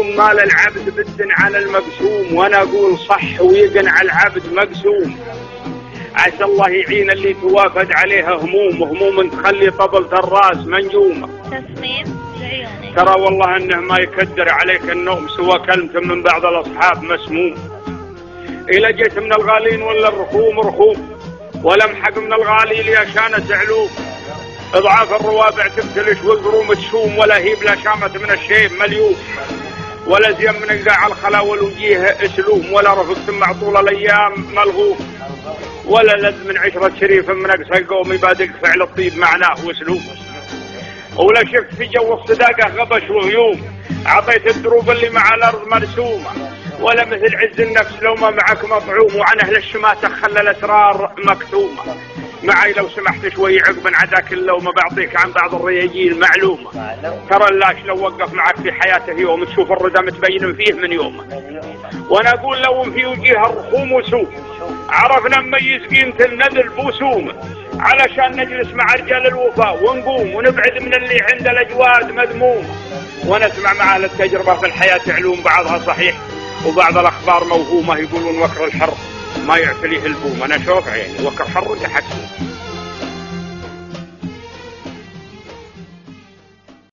يقولون مال العبد بد على المقسوم، وانا اقول صح ويقن على العبد مقسوم. عسى الله يعين اللي توافد عليها هموم تخلي طبلة الراس منجومة. تصميم لعيونك. ترى والله انه ما يكدر عليك النوم سوى كلمة من بعض الاصحاب مسموم. إذا جيت من الغالين ولا الرخوم رخوم، ولا محق من الغالي ليشانة علوم. اضعاف الروابع تبتلش والقروم تشوم، ولا هي بلا شامة من الشيب مليوم، ولا زين من قاع الخلاول وجيه اسلوم، ولا رفقت مع طول الايام ملغوم، ولا لذ من عشرة شريف من اقصى القوم يبادق فعل الطيب معناه واسلوب، ولا شفت في جو الصداقة غبش وغيوم، عطيت الدروب اللي مع الارض مرسومة، ولا مثل عز النفس لو ما معك مطعوم، وعن اهل الشماتة خلى الاسرار مكتومة. معي لو سمحت شوي عقب عداك اللومة، بعطيك عن بعض الرياجيل معلومة. ترى اللاش لو وقف معك في حياته يوم تشوف الردى متبين فيه من يومه. وانا اقول لو في وجيه الرخوم وسوء عرفنا نميز قيمة النذل بوسومه، علشان نجلس مع رجال الوفاء ونقوم ونبعد من اللي عند الاجواد مذموم، ونسمع مع اهل التجربة في الحياة علوم بعضها صحيح وبعض الاخبار موهومة. يقولون وكر الحر ما يعتليه البوم، انا شوف عيني وكر حر تحكم.